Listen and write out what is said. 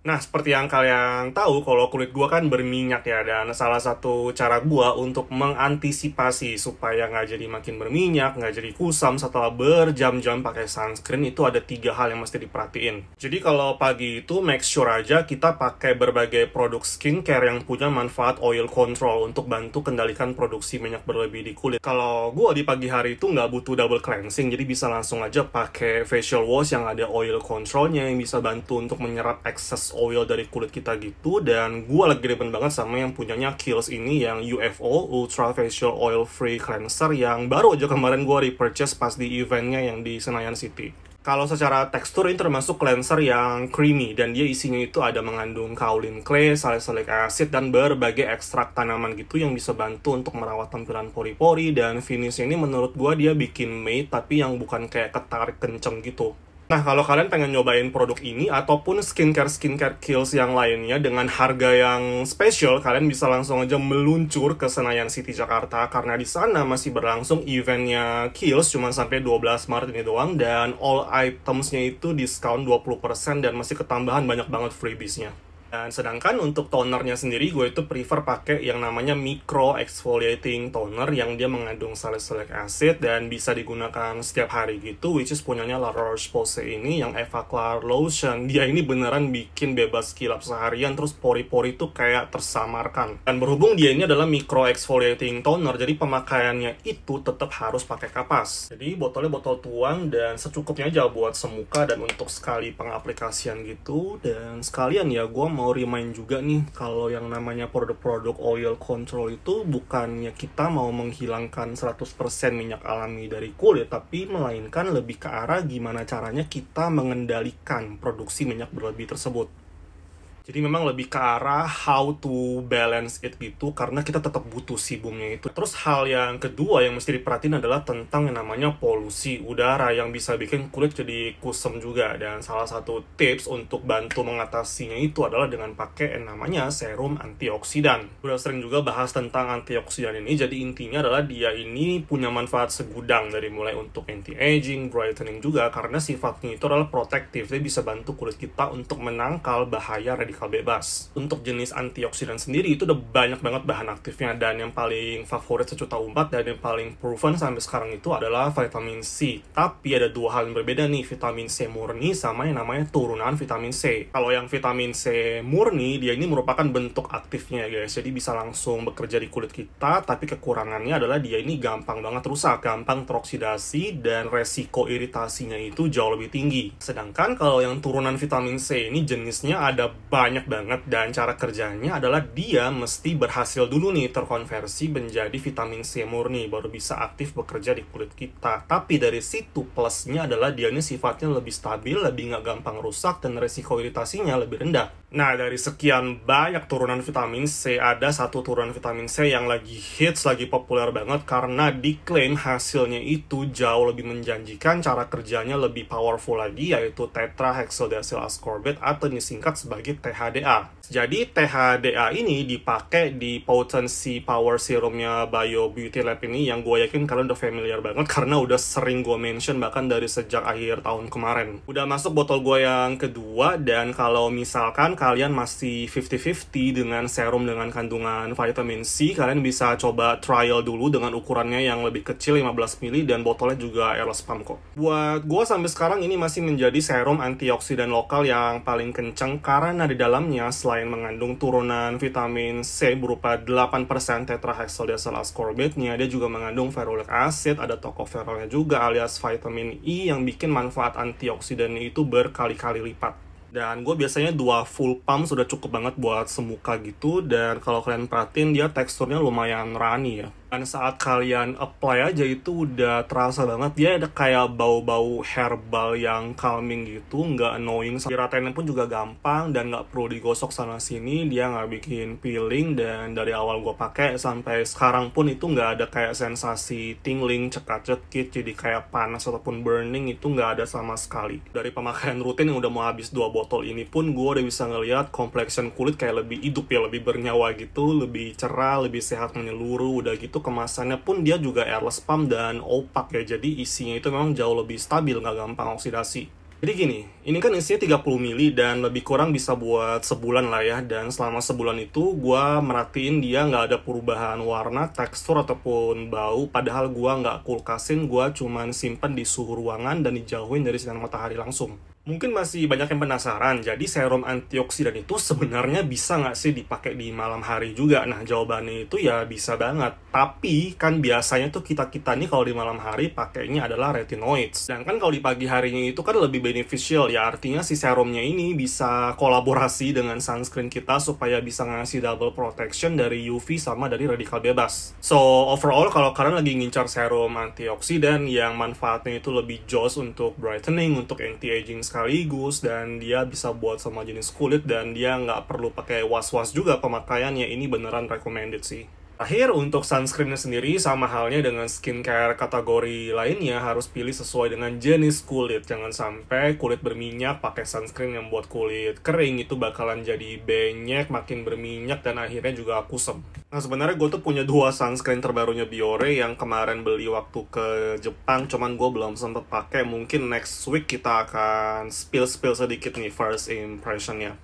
Nah, seperti yang kalian tahu, kalau kulit gua kan berminyak ya, dan salah satu cara gua untuk mengantisipasi supaya nggak jadi makin berminyak, nggak jadi kusam setelah berjam-jam pakai sunscreen, itu ada 3 hal yang mesti diperhatiin. Jadi kalau pagi itu, make sure aja kita pakai berbagai produk skincare yang punya manfaat oil control untuk bantu kendalikan produksi minyak berlebih di kulit. Kalau gua di pagi hari itu nggak butuh double cleansing, jadi bisa langsung aja pakai facial wash yang ada oil controlnya yang bisa bantu untuk menyerap excess oil dari kulit kita gitu. Dan gue lagi demen banget sama yang punyanya Kiehl's ini, yang UFO Ultra Facial Oil Free Cleanser, yang baru aja kemarin gue repurchase pas di eventnya yang di Senayan City. Kalau secara tekstur ini termasuk cleanser yang creamy, dan dia isinya itu ada mengandung kaolin clay, salicylic acid, dan berbagai ekstrak tanaman gitu yang bisa bantu untuk merawat tampilan pori-pori. Dan finishnya ini menurut gue dia bikin matte, tapi yang bukan kayak ketarik kenceng gitu. Nah, kalau kalian pengen nyobain produk ini ataupun skincare Kiehl's yang lainnya dengan harga yang spesial, kalian bisa langsung aja meluncur ke Senayan City Jakarta, karena di sana masih berlangsung eventnya Kiehl's cuma sampai 12 Maret ini doang, dan all itemsnya itu diskon 20% dan masih ketambahan banyak banget freebiesnya. Dan sedangkan untuk tonernya sendiri, gue itu prefer pakai yang namanya Micro Exfoliating Toner yang dia mengandung salicylic acid dan bisa digunakan setiap hari gitu, which is punyanya La Roche-Posay ini yang Evaclar Lotion. Dia ini beneran bikin bebas kilap seharian, terus pori-pori tuh kayak tersamarkan. Dan berhubung dia ini adalah Micro Exfoliating Toner, jadi pemakaiannya itu tetap harus pakai kapas. Jadi botolnya botol tuang dan secukupnya aja buat semuka dan untuk sekali pengaplikasian gitu. Dan sekalian ya, gue mau remind juga nih, kalau yang namanya produk-produk oil control itu bukannya kita mau menghilangkan 100% minyak alami dari kulit, tapi melainkan lebih ke arah gimana caranya kita mengendalikan produksi minyak berlebih tersebut. Jadi memang lebih ke arah how to balance it gitu, karena kita tetap butuh sebumnya itu. Terus hal yang kedua yang mesti diperhatiin adalah tentang yang namanya polusi udara yang bisa bikin kulit jadi kusam juga. Dan salah satu tips untuk bantu mengatasinya itu adalah dengan pakai yang namanya serum antioksidan. Udah sering juga bahas tentang antioksidan ini, jadi intinya adalah dia ini punya manfaat segudang, dari mulai untuk anti-aging, brightening juga, karena sifatnya itu adalah protektif. Dia bisa bantu kulit kita untuk menangkal bahaya radikal bebas. Untuk jenis antioksidan sendiri itu udah banyak banget bahan aktifnya, dan yang paling favorit sejuta umat dan yang paling proven sampai sekarang itu adalah vitamin C. Tapi ada 2 hal yang berbeda nih, vitamin C murni sama yang namanya turunan vitamin C. Kalau yang vitamin C murni, dia ini merupakan bentuk aktifnya guys, jadi bisa langsung bekerja di kulit kita, tapi kekurangannya adalah dia ini gampang banget rusak, gampang teroksidasi, dan resiko iritasinya itu jauh lebih tinggi. Sedangkan kalau yang turunan vitamin C ini jenisnya ada banyak banget, dan cara kerjanya adalah dia mesti berhasil dulu nih terkonversi menjadi vitamin C murni, baru bisa aktif bekerja di kulit kita. Tapi dari situ plusnya adalah dia ini sifatnya lebih stabil, lebih nggak gampang rusak, dan resiko iritasinya lebih rendah. Nah, dari sekian banyak turunan vitamin C, ada satu turunan vitamin C yang lagi hits, lagi populer banget, karena diklaim hasilnya itu jauh lebih menjanjikan, cara kerjanya lebih powerful lagi, yaitu tetrahexyldecyl ascorbate atau disingkat sebagai THDA. Jadi THDA ini dipakai di Potency Power Serumnya Bio Beauty Lab ini, yang gue yakin kalian udah familiar banget karena udah sering gue mention bahkan dari sejak akhir tahun kemarin. Udah masuk botol gue yang kedua, dan kalau misalkan kalian masih 50-50 dengan serum dengan kandungan vitamin C, kalian bisa coba trial dulu dengan ukurannya yang lebih kecil 15 ml, dan botolnya juga airless pump kok. Buat gue sampai sekarang ini masih menjadi serum antioksidan lokal yang paling kenceng, karena di dalamnya selain mengandung turunan vitamin C berupa 8% tetrahexyldecyl ascorbate-nya, dia juga mengandung ferulic acid, ada tocopherolnya juga alias vitamin E yang bikin manfaat antioksidannya itu berkali-kali lipat. Dan gue biasanya 2 full pump sudah cukup banget buat semuka gitu, dan kalau kalian perhatiin dia teksturnya lumayan runny ya. Dan saat kalian apply aja itu udah terasa banget, dia ada kayak bau-bau herbal yang calming gitu, nggak annoying. Diratainnya pun juga gampang dan nggak perlu digosok sana sini, dia nggak bikin peeling. Dan dari awal gue pakai sampai sekarang pun itu nggak ada kayak sensasi tingling, cekat-cekit, jadi kayak panas ataupun burning, itu nggak ada sama sekali. Dari pemakaian rutin yang udah mau habis 2 botol ini pun gue udah bisa ngelihat complexion kulit kayak lebih hidup ya, lebih bernyawa gitu, lebih cerah, lebih sehat menyeluruh. Udah gitu kemasannya pun dia juga airless pump dan opak ya, jadi isinya itu memang jauh lebih stabil, nggak gampang oksidasi. Jadi gini, ini kan isinya 30 mili dan lebih kurang bisa buat sebulan lah ya. Dan selama sebulan itu gue merhatiin dia nggak ada perubahan warna, tekstur, ataupun bau. Padahal gue nggak kulkasin, gue cuman simpen di suhu ruangan dan dijauhin dari sinar matahari langsung. Mungkin masih banyak yang penasaran, jadi serum antioksidan itu sebenarnya bisa nggak sih dipakai di malam hari juga? Nah, jawabannya itu ya bisa banget. Tapi kan biasanya tuh kita-kita nih kalau di malam hari pakainya adalah retinoids. Sedangkan kalau di pagi harinya itu kan lebih beneficial, ya artinya si serumnya ini bisa kolaborasi dengan sunscreen kita supaya bisa ngasih double protection dari UV sama dari radikal bebas. So, overall kalau kalian lagi ngincar serum antioksidan yang manfaatnya itu lebih joss untuk brightening, untuk anti-aging sekaligus, dan dia bisa buat semua jenis kulit, dan dia nggak perlu pakai was-was juga pemakaiannya, ini beneran recommended sih. Akhir untuk sunscreennya sendiri, sama halnya dengan skincare kategori lainnya, harus pilih sesuai dengan jenis kulit. Jangan sampai kulit berminyak pakai sunscreen yang buat kulit kering, itu bakalan jadi benyek, makin berminyak, dan akhirnya juga kusam. Nah, sebenarnya gue tuh punya 2 sunscreen terbarunya Biore yang kemarin beli waktu ke Jepang, cuman gue belum sempet pakai. Mungkin next week kita akan spill sedikit nih first impressionnya.